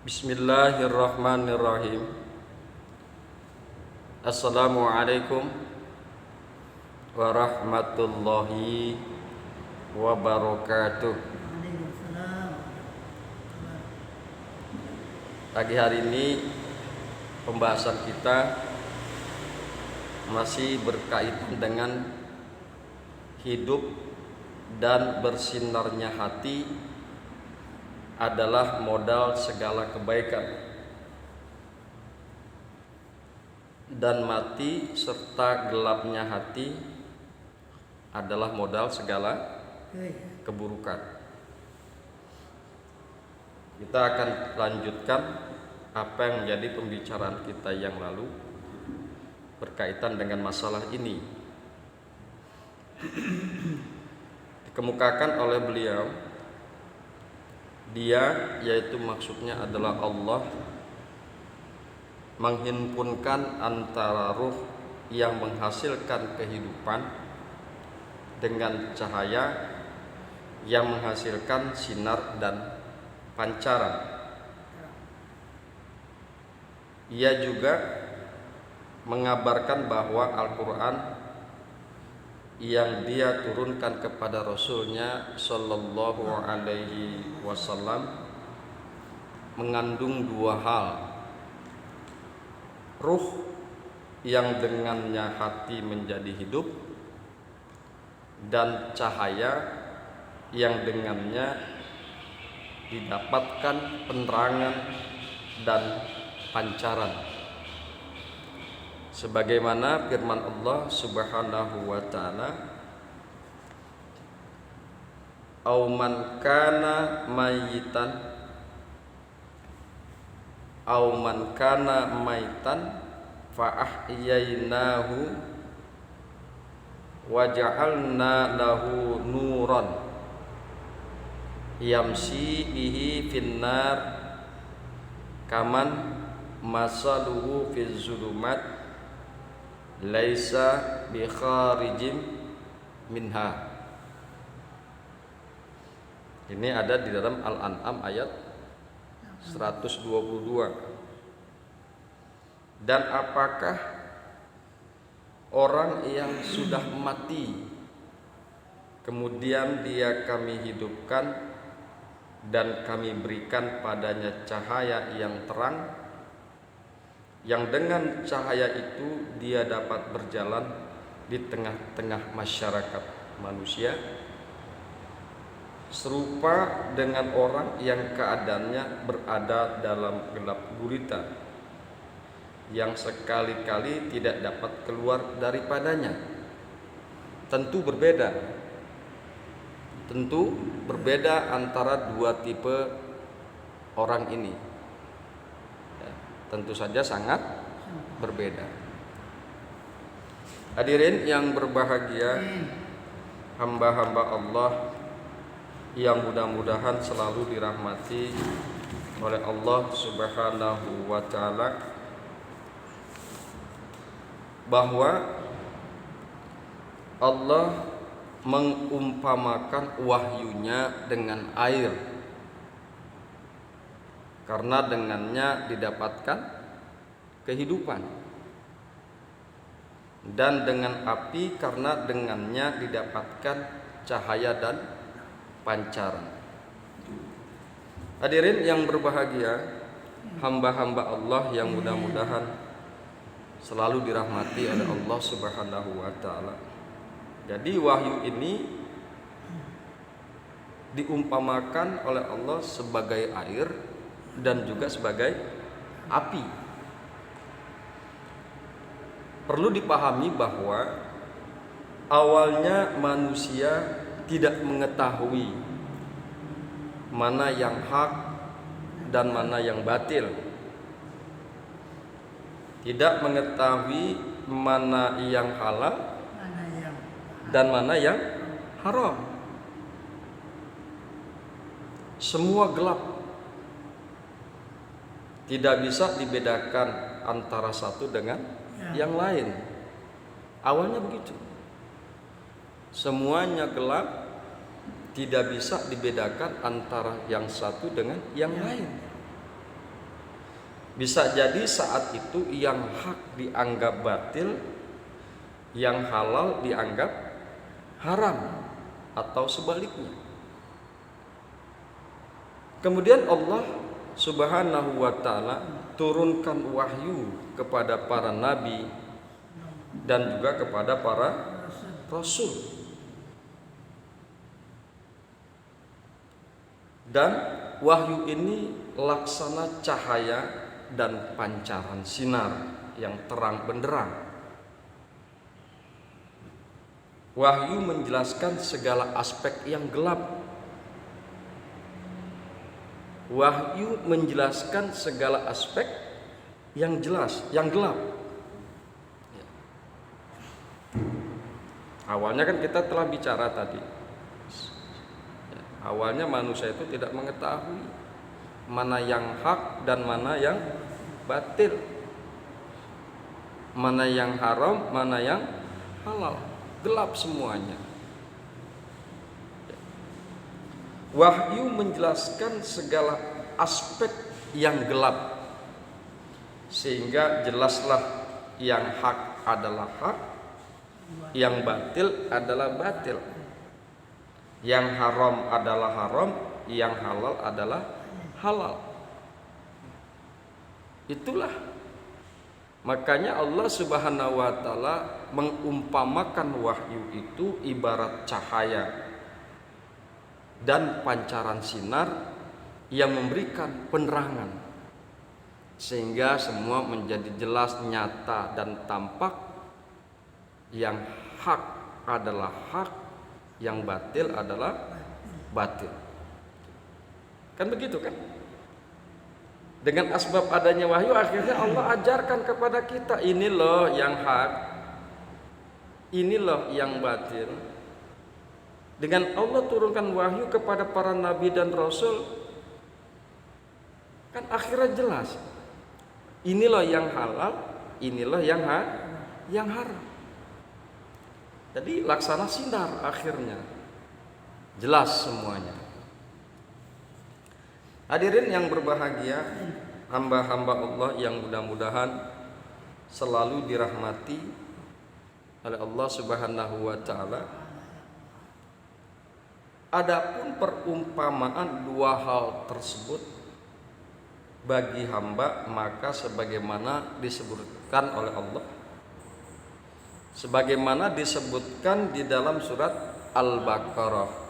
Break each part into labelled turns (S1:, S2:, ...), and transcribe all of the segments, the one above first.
S1: Bismillahirrahmanirrahim. Assalamualaikum warahmatullahi wabarakatuh. Pagi hari ini pembahasan kita masih berkaitan dengan hidup dan bersinarnya hati adalah modal segala kebaikan, dan mati serta gelapnya hati adalah modal segala keburukan. Kita akan lanjutkan apa yang menjadi pembicaraan kita yang lalu berkaitan dengan masalah ini. Dikemukakan oleh beliau, Dia, yaitu maksudnya adalah Allah, menghimpunkan antara ruh yang menghasilkan kehidupan dengan cahaya yang menghasilkan sinar dan pancaran. Ia juga mengabarkan bahwa Al-Quran yang Dia turunkan kepada Rasulnya Sallallahu Alaihi Wasallam mengandung dua hal: ruh yang dengannya hati menjadi hidup, dan cahaya yang dengannya didapatkan penerangan dan pancaran. Sebagaimana firman Allah Subhanahu wa taala, "Au man kana mayitan fa ahyainahu wa ja'alna lahu nuran yamshi bihi finnar kaman masaluhu fiz zulumat laisa bi kharijim minha." Ini ada di dalam Al-An'am ayat 122. Dan apakah orang yang sudah mati kemudian dia kami hidupkan dan kami berikan padanya cahaya yang terang, yang dengan cahaya itu dia dapat berjalan di tengah-tengah masyarakat manusia, serupa dengan orang yang keadaannya berada dalam gelap gulita yang sekali-kali tidak dapat keluar daripadanya. Tentu berbeda antara dua tipe orang ini. Tentu saja sangat berbeda. Hadirin yang berbahagia, hamba-hamba Allah yang mudah-mudahan selalu dirahmati oleh Allah Subhanahu wa taala, bahwa Allah mengumpamakan wahyunya dengan air, karena dengannya didapatkan kehidupan, dan dengan api karena dengannya didapatkan cahaya dan pancaran. Hadirin yang berbahagia, hamba-hamba Allah yang mudah-mudahan selalu dirahmati oleh Allah Subhanahu wa taala. Jadi wahyu ini diumpamakan oleh Allah sebagai air dan juga sebagai api. Perlu dipahami bahwa awalnya manusia tidak mengetahui mana yang hak dan mana yang batil, tidak mengetahui mana yang halal dan mana yang haram. Semua gelap, tidak bisa dibedakan antara satu dengan yang lain. Awalnya begitu. Semuanya gelap, tidak bisa dibedakan antara yang satu dengan yang lain. Bisa jadi saat itu yang hak dianggap batil, yang halal dianggap haram, atau sebaliknya. Kemudian Allah Subhanahu wa ta'ala turunkan wahyu kepada para nabi dan juga kepada para rasul. Dan wahyu ini laksana cahaya dan pancaran sinar yang terang benderang. Wahyu menjelaskan segala aspek yang gelap. Wahyu menjelaskan segala aspek yang jelas, yang gelap. Awalnya kan kita telah bicara tadi. Awalnya manusia itu tidak mengetahui mana yang hak dan mana yang batil, mana yang haram, mana yang halal. Gelap semuanya. Wahyu menjelaskan segala aspek yang gelap, sehingga jelaslah yang hak adalah hak, yang batil adalah batil, yang haram adalah haram, yang halal adalah halal. Itulah makanya Allah Subhanahu wa ta'ala mengumpamakan wahyu itu ibarat cahaya dan pancaran sinar yang memberikan penerangan, sehingga semua menjadi jelas, nyata, dan tampak. Yang hak adalah hak, yang batil adalah batil. Kan begitu kan? Dengan asbab adanya wahyu, akhirnya Allah ajarkan kepada kita, ini loh yang hak, ini loh yang batil. Dengan Allah turunkan wahyu kepada para nabi dan rasul, kan akhirnya jelas. Inilah yang halal, inilah yang haram. Jadi laksana sinar akhirnya. Jelas semuanya. Hadirin yang berbahagia, hamba-hamba Allah yang mudah-mudahan selalu dirahmati oleh Allah Subhanahu wa ta'ala. Adapun perumpamaan dua hal tersebut bagi hamba, maka sebagaimana disebutkan oleh Allah, sebagaimana disebutkan di dalam surat Al-Baqarah.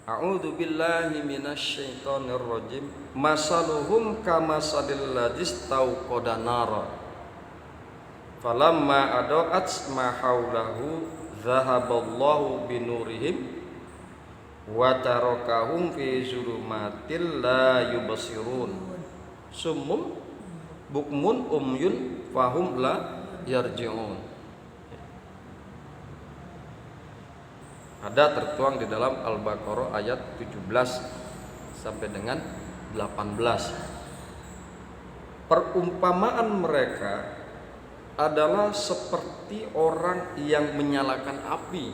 S1: A'udzu billahi minasy syaithanir rajim. Masaluhum kamasalil ladzis tauqada nara. Falamma adaat ma haulahu dzahaballahu binurihim wa tarakahum fi zulumatil la yubsirun. Summum bukmun umyun fahum la yarji'un. Ada tertuang di dalam Al-Baqarah ayat 17 sampai dengan 18. Perumpamaan mereka adalah seperti orang yang menyalakan api.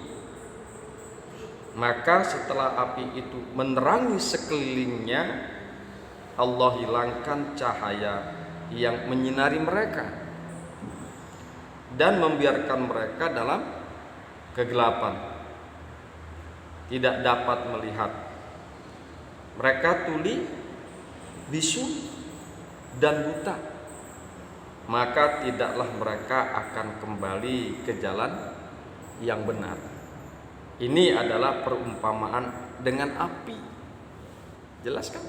S1: Maka setelah api itu menerangi sekelilingnya, Allah hilangkan cahaya yang menyinari mereka dan membiarkan mereka dalam kegelapan, tidak dapat melihat. Mereka tuli, bisu, dan buta. Maka tidaklah mereka akan kembali ke jalan yang benar. Ini adalah perumpamaan dengan api. Jelas kan?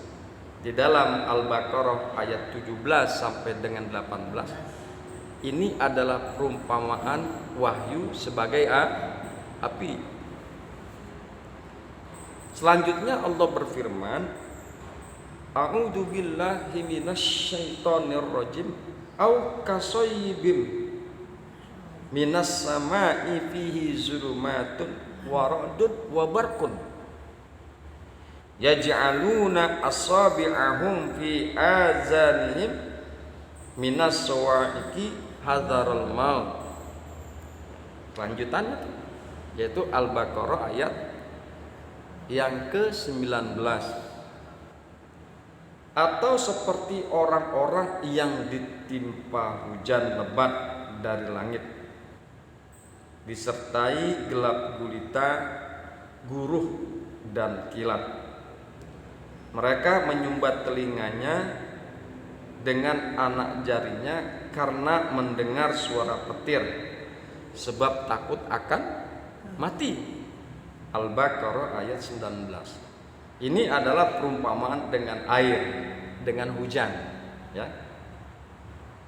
S1: Di dalam Al-Baqarah ayat 17 sampai dengan 18. Ini adalah perumpamaan wahyu sebagai api. Selanjutnya Allah berfirman, A'udzu billahi minasy syaithanir rajim. Au kasayyibim minas sama'i fihi zulumatun wa ra'dun wa barqun yaj'aluna asabi'ahum fi azanihim minas sawa'iqi hadzaral maut. Lanjutannya yaitu Al-Baqarah ayat yang ke-19. atau seperti orang-orang yang ditimpa hujan lebat dari langit disertai gelap gulita, guruh dan kilat. Mereka menyumbat telinganya dengan anak jarinya karena mendengar suara petir, sebab takut akan mati. Al-Baqarah ayat 19. Ini adalah perumpamaan dengan air, dengan hujan, ya.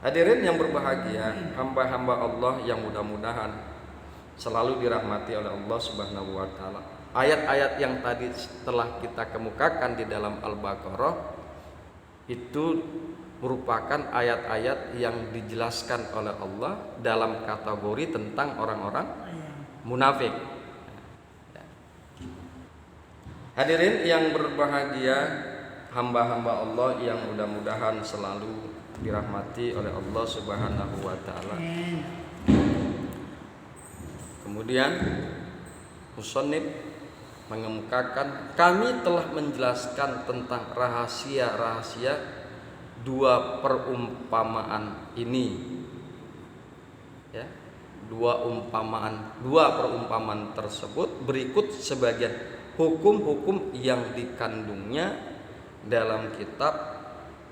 S1: Hadirin yang berbahagia, hamba-hamba Allah yang mudah-mudahan selalu dirahmati oleh Allah Subhanahu wa taala. Ayat-ayat yang tadi telah kita kemukakan di dalam Al-Baqarah itu merupakan ayat-ayat yang dijelaskan oleh Allah dalam kategori tentang orang-orang munafik. Hadirin yang berbahagia, hamba-hamba Allah yang mudah-mudahan selalu dirahmati oleh Allah Subhanahu wa taala. Kemudian musannif mengemukakan, kami telah menjelaskan tentang rahasia-rahasia dua perumpamaan ini. Ya, dua perumpamaan tersebut berikut sebagian hukum-hukum yang dikandungnya dalam kitab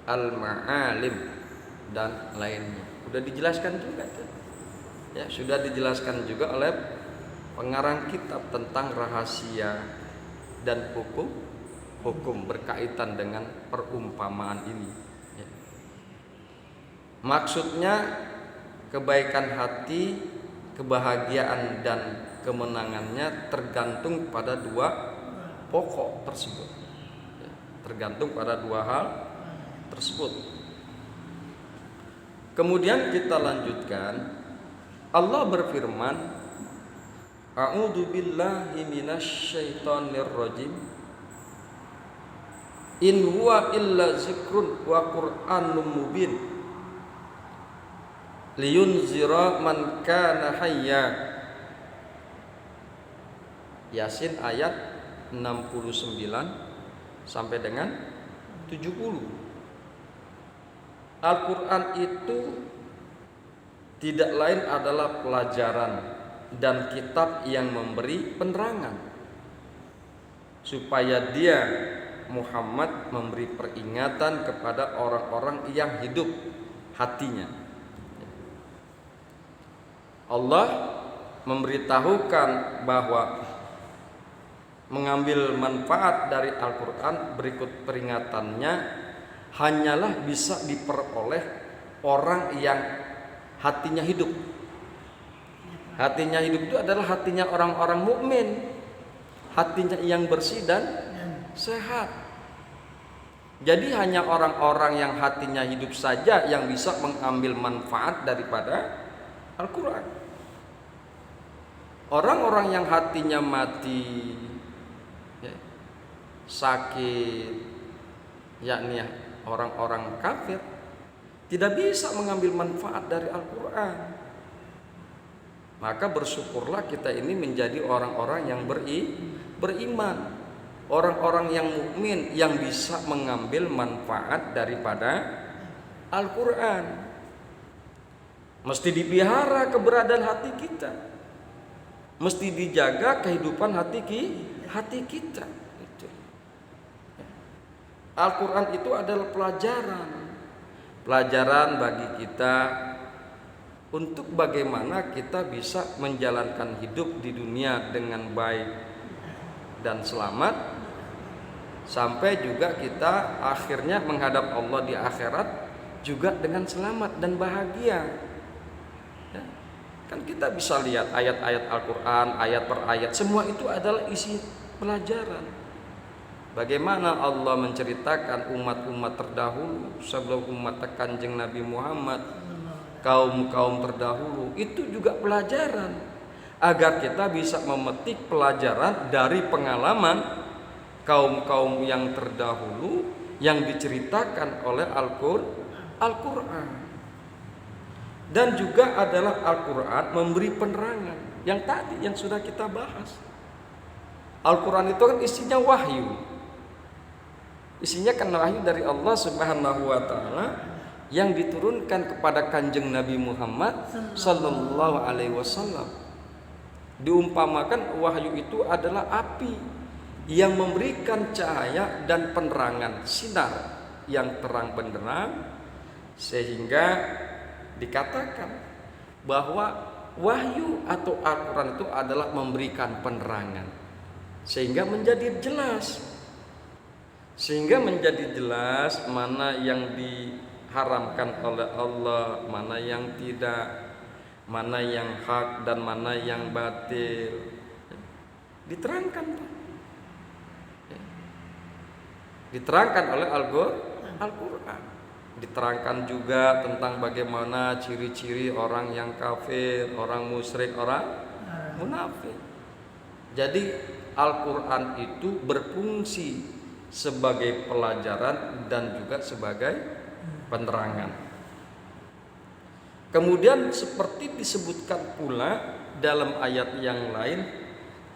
S1: Al-Ma'alim dan lainnya. Sudah dijelaskan juga tuh. Ya, sudah dijelaskan juga oleh pengarang kitab tentang rahasia dan hukum berkaitan dengan perumpamaan ini. Ya. Maksudnya kebaikan hati, kebahagiaan dan kemenangannya tergantung pada dua pokok tersebut, ya, tergantung pada dua hal tersebut. Kemudian kita lanjutkan, Allah berfirman, A'udzu billahi minasyaitonir rajim, in huwa illa zikrun wa qur'anun mubin liyunzira man kana hayya. Yasin ayat 69 sampai dengan 70. Al-Quran itu tidak lain adalah pelajaran dan kitab yang memberi penerangan, supaya dia Muhammad memberi peringatan kepada orang-orang yang hidup hatinya. Allah memberitahukan bahwa mengambil manfaat dari Al-Quran berikut peringatannya hanyalah bisa diperoleh orang yang hatinya hidup. Hatinya hidup itu adalah hatinya orang-orang mukmin, hatinya yang bersih dan sehat. Jadi hanya orang-orang yang hatinya hidup saja yang bisa mengambil manfaat daripada Al-Quran. Orang-orang yang hatinya mati, sakit, yakni orang-orang kafir, tidak bisa mengambil manfaat dari Al-Quran. Maka bersyukurlah kita ini menjadi orang-orang yang beriman, orang-orang yang mukmin yang bisa mengambil manfaat daripada Al-Quran. Mesti dipelihara keberadaan hati kita, mesti dijaga kehidupan hati kita. Al-Quran itu adalah pelajaran bagi kita untuk bagaimana kita bisa menjalankan hidup di dunia dengan baik dan selamat, sampai juga kita akhirnya menghadap Allah di akhirat juga dengan selamat dan bahagia. Ya, kan kita bisa lihat ayat-ayat Al-Quran, ayat per ayat, semua itu adalah isi pelajaran. Bagaimana Allah menceritakan umat-umat terdahulu sebelum umat Kanjeng Nabi Muhammad, kaum-kaum terdahulu, itu juga pelajaran agar kita bisa memetik pelajaran dari pengalaman kaum-kaum yang terdahulu yang diceritakan oleh Al-Quran. Dan juga adalah Al-Quran memberi penerangan yang tadi yang sudah kita bahas. Al-Quran itu kan isinya wahyu. isinya kan wahyu dari Allah Subhanahu wa taala yang diturunkan kepada Kanjeng Nabi Muhammad sallallahu alaihi wasallam. Diumpamakan wahyu itu adalah api yang memberikan cahaya dan penerangan, sinar yang terang benderang, sehingga dikatakan bahwa wahyu atau Al-Quran itu adalah memberikan penerangan sehingga menjadi jelas mana yang diharamkan oleh Allah, mana yang tidak, mana yang hak dan mana yang batil, diterangkan oleh Al-Quran. Diterangkan juga tentang bagaimana ciri-ciri orang yang kafir, orang musyrik, orang munafik. Jadi Al-Quran itu berfungsi sebagai pelajaran dan juga sebagai penerangan. Kemudian seperti disebutkan pula dalam ayat yang lain,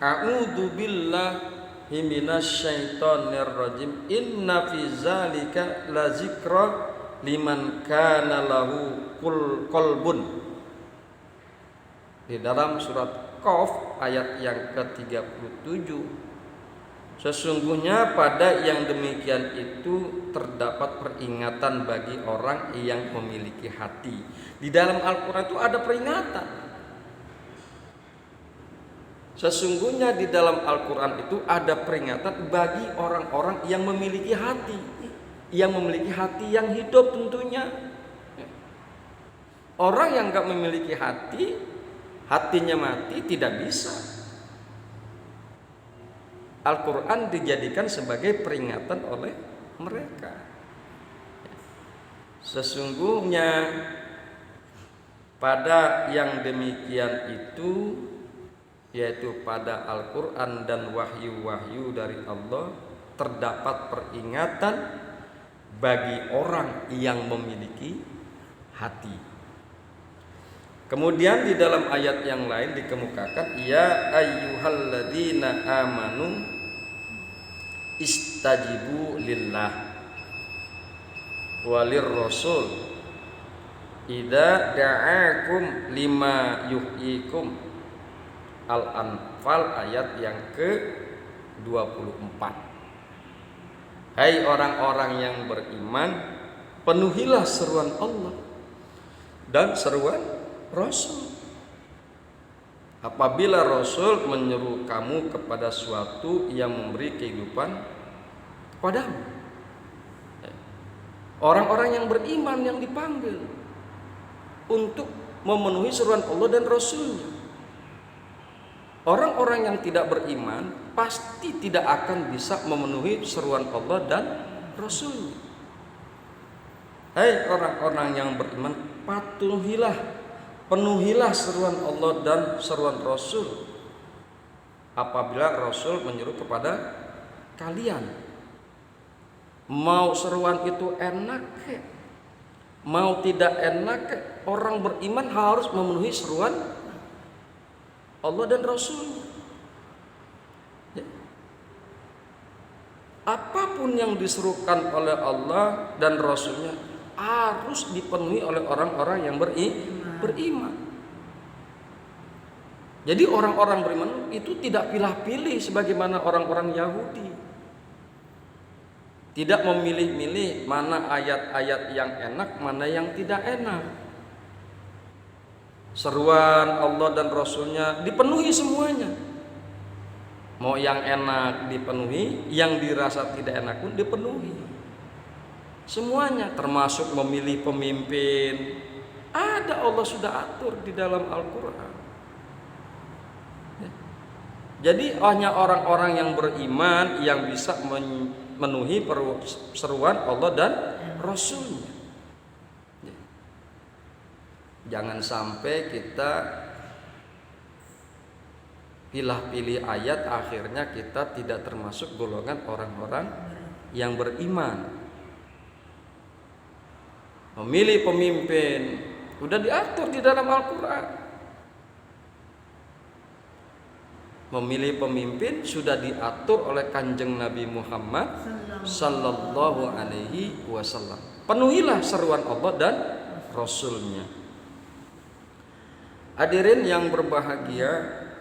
S1: a'udzu billahi minasyaitonir rajim, inna fi zalika lazikra liman kana lahu qalbun. Di dalam surat Qaf ayat yang ke-37, sesungguhnya pada yang demikian itu terdapat peringatan bagi orang yang memiliki hati. Di dalam Al-Quran itu ada peringatan. Sesungguhnya di dalam Al-Quran itu ada peringatan bagi orang-orang yang memiliki hati, yang memiliki hati yang hidup tentunya. Orang yang gak memiliki hati, hatinya mati, tidak bisa. Al-Quran dijadikan sebagai peringatan oleh mereka. Sesungguhnya pada yang demikian itu, yaitu pada Al-Quran dan wahyu-wahyu dari Allah, terdapat peringatan bagi orang yang memiliki hati. Kemudian di dalam ayat yang lain dikemukakan, ya ayyuhalladzina amanu istajibu lillah walir rasul idza da'akum lima yuhyikum. Al-Anfal ayat yang ke-24. Hai orang-orang yang beriman, penuhilah seruan Allah dan seruan Rasul. Apabila Rasul menyeru kamu kepada suatu yang memberi kehidupan kepadamu. Orang-orang yang beriman yang dipanggil untuk memenuhi seruan Allah dan Rasulnya. Orang-orang yang tidak beriman pasti tidak akan bisa memenuhi seruan Allah dan Rasulnya. Hai orang-orang yang beriman, penuhilah seruan Allah dan seruan Rasul apabila Rasul menyeru kepada kalian. Mau seruan itu enak mau tidak enak, orang beriman harus memenuhi seruan Allah dan Rasulnya. Ya. Apapun yang diserukan oleh Allah dan Rasulnya harus dipenuhi oleh orang-orang yang beriman. Jadi orang-orang beriman itu tidak pilih-pilih sebagaimana orang-orang Yahudi. Tidak memilih-milih mana ayat-ayat yang enak, mana yang tidak enak. Seruan Allah dan Rasulnya dipenuhi semuanya. Mau yang enak dipenuhi, yang dirasa tidak enak pun dipenuhi. Semuanya, termasuk memilih pemimpin. Ada, Allah sudah atur di dalam Al-Quran. Jadi hanya orang-orang yang beriman yang bisa memenuhi seruan Allah dan Rasulnya. Jangan sampai kita pilih-pilih ayat, akhirnya kita tidak termasuk golongan orang-orang yang beriman. Memilih pemimpin sudah diatur di dalam Al-Quran. Memilih pemimpin sudah diatur oleh Kanjeng Nabi Muhammad sallallahu alaihi wasallam. Penuhilah seruan Allah dan Rasulnya. Hadirin yang berbahagia,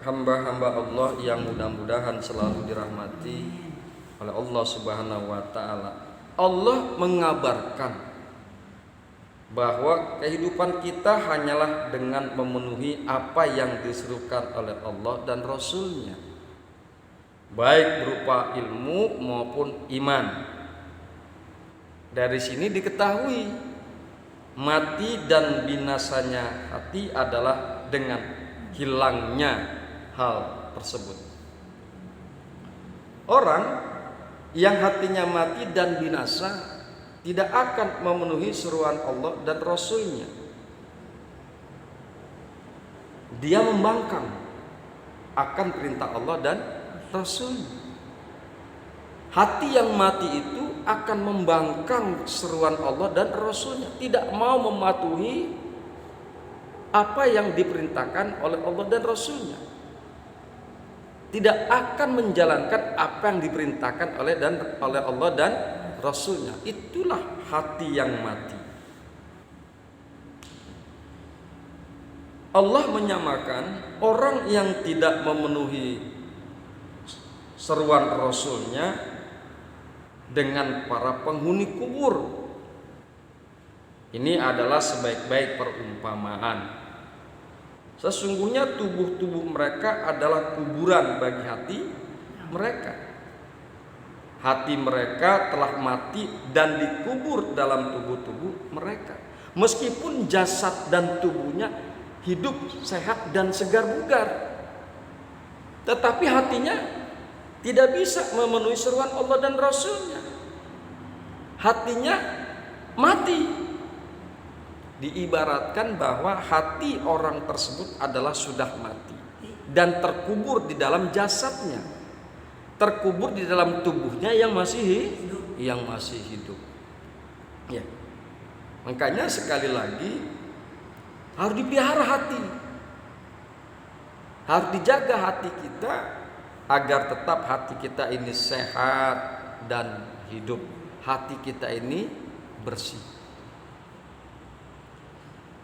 S1: hamba-hamba Allah yang mudah-mudahan selalu dirahmati oleh Allah Subhanahu wa taala. Allah mengabarkan bahwa kehidupan kita hanyalah dengan memenuhi apa yang diserukan oleh Allah dan Rasulnya, baik berupa ilmu maupun iman. Dari sini diketahui mati dan binasanya hati adalah dengan hilangnya hal tersebut. Orang yang hatinya mati dan binasa tidak akan memenuhi seruan Allah dan Rasulnya. Dia membangkang akan perintah Allah dan Rasulnya. Hati yang mati itu akan membangkang seruan Allah dan Rasulnya, tidak mau mematuhi apa yang diperintahkan oleh Allah dan Rasulnya, tidak akan menjalankan apa yang diperintahkan oleh Allah dan Rasulnya. Itulah hati yang mati. Allah menyamakan orang yang tidak memenuhi seruan Rasulnya dengan para penghuni kubur. Ini adalah sebaik-baik perumpamaan. Sesungguhnya tubuh-tubuh mereka adalah kuburan bagi hati mereka. Hati mereka telah mati dan dikubur dalam tubuh-tubuh mereka. Meskipun jasad dan tubuhnya hidup, sehat dan segar bugar, tetapi hatinya tidak bisa memenuhi seruan Allah dan Rasulnya. Hatinya mati. Diibaratkan bahwa hati orang tersebut adalah sudah mati dan terkubur di dalam jasadnya, terkubur di dalam tubuhnya yang masih hidup. Ya. Makanya sekali lagi harus dipelihara hati. Harus dijaga hati kita agar tetap hati kita ini sehat dan hidup. Hati kita ini bersih.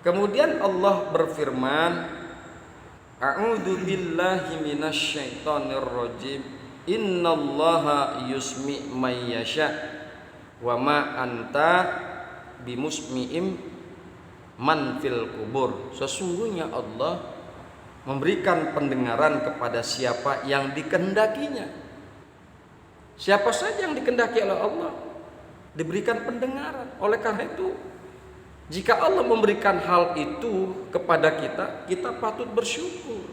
S1: Kemudian Allah berfirman, A'udzu billahi minasyaitonir rajim. Innallaha yusmi may yasha wa ma anta bimusmi'im man fil kubur. Sesungguhnya Allah memberikan pendengaran kepada siapa yang dikehendakinya. Siapa saja yang dikehendaki oleh Allah diberikan pendengaran. Oleh karena itu, jika Allah memberikan hal itu kepada kita, kita patut bersyukur.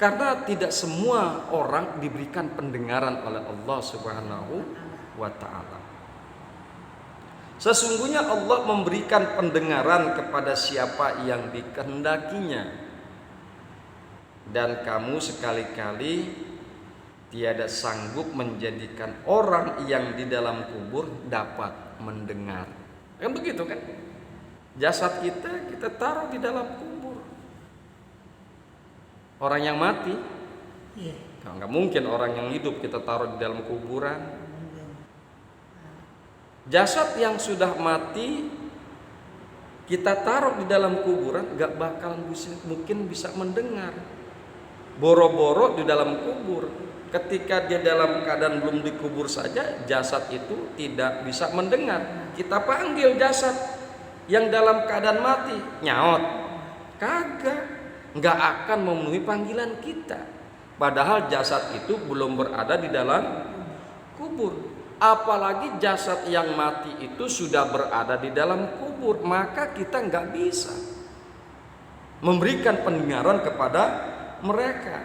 S1: Karena tidak semua orang diberikan pendengaran oleh Allah Subhanahu wa ta'ala. Sesungguhnya Allah memberikan pendengaran kepada siapa yang dikehendakinya. Dan kamu sekali-kali tiada sanggup menjadikan orang yang di dalam kubur dapat mendengar. Kan begitu kan? Jasad kita taruh di dalam kubur. Orang yang mati, nggak mungkin orang yang hidup kita taruh di dalam kuburan. Jasad yang sudah mati kita taruh di dalam kuburan, nggak bakalan mungkin bisa mendengar. Boro-boro di dalam kubur. Ketika dia dalam keadaan belum dikubur saja, jasad itu tidak bisa mendengar. Kita panggil jasad yang dalam keadaan mati, nyaut, kagak, nggak akan memenuhi panggilan kita. Padahal jasad itu belum berada di dalam kubur. Apalagi jasad yang mati itu sudah berada di dalam kubur, maka kita nggak bisa memberikan pendengaran kepada mereka.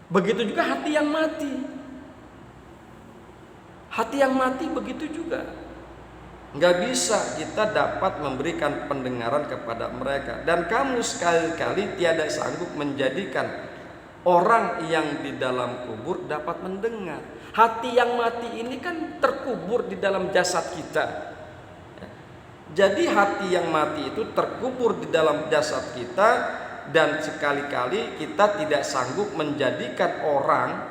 S1: Begitu juga hati yang mati. Hati yang mati begitu juga. Nggak bisa kita dapat memberikan pendengaran kepada mereka. Dan kamu sekali-kali tiada sanggup menjadikan orang yang di dalam kubur dapat mendengar. Hati yang mati ini kan terkubur di dalam jasad kita. Jadi hati yang mati itu terkubur di dalam jasad kita. Dan sekali-kali kita tidak sanggup menjadikan orang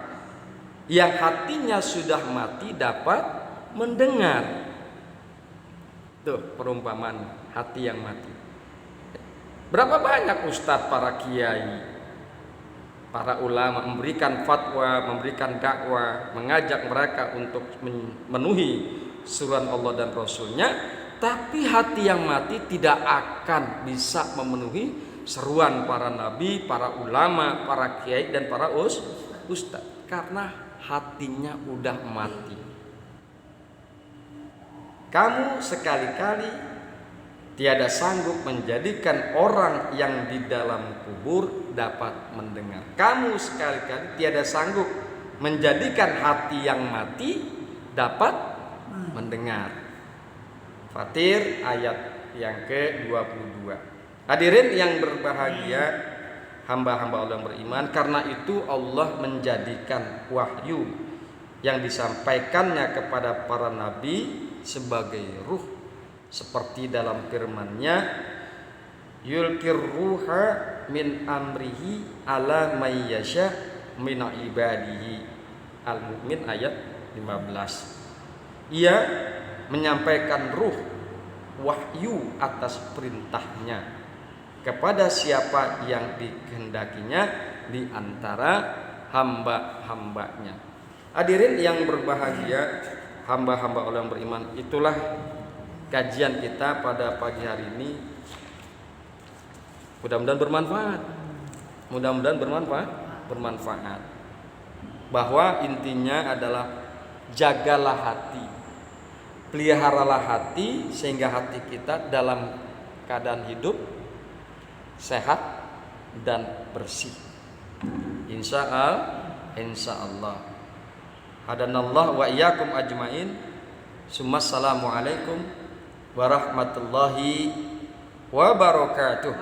S1: Yang hatinya sudah mati dapat mendengar. Tuh perumpamaan hati yang mati. Berapa banyak ustadz, para kiai, para ulama memberikan fatwa, memberikan dakwah, mengajak mereka untuk memenuhi suruhan Allah dan Rasulnya, tapi hati yang mati tidak akan bisa memenuhi seruan para nabi, para ulama, para kiai dan para ustadz, karena hatinya udah mati. Kamu sekali-kali tiada sanggup menjadikan orang yang di dalam kubur dapat mendengar. Kamu sekali-kali tiada sanggup menjadikan hati yang mati dapat mendengar. Fatir ayat yang ke-22. Hadirin yang berbahagia, hamba-hamba Allah yang beriman, karena itu Allah menjadikan wahyu yang disampaikannya kepada para nabi sebagai ruh, seperti dalam firman-Nya, yulkir ruha min amrihi ala may yasha min ibadihi. Al-Mu'min ayat 15. Ia menyampaikan ruh, wahyu atas perintahnya kepada siapa yang dikehendakinya di antara hamba-hambanya. Hadirin yang berbahagia, hamba-hamba Allah yang beriman, itulah kajian kita pada pagi hari ini. Mudah-mudahan bermanfaat. Mudah-mudahan bermanfaat. Bahwa intinya adalah jagalah hati, peliharalah hati, sehingga hati kita dalam keadaan hidup sehat dan bersih. Insya Allah. Hadanallah wa iyyakum ajmain. Assalamualaikum warahmatullahi wabarakatuh.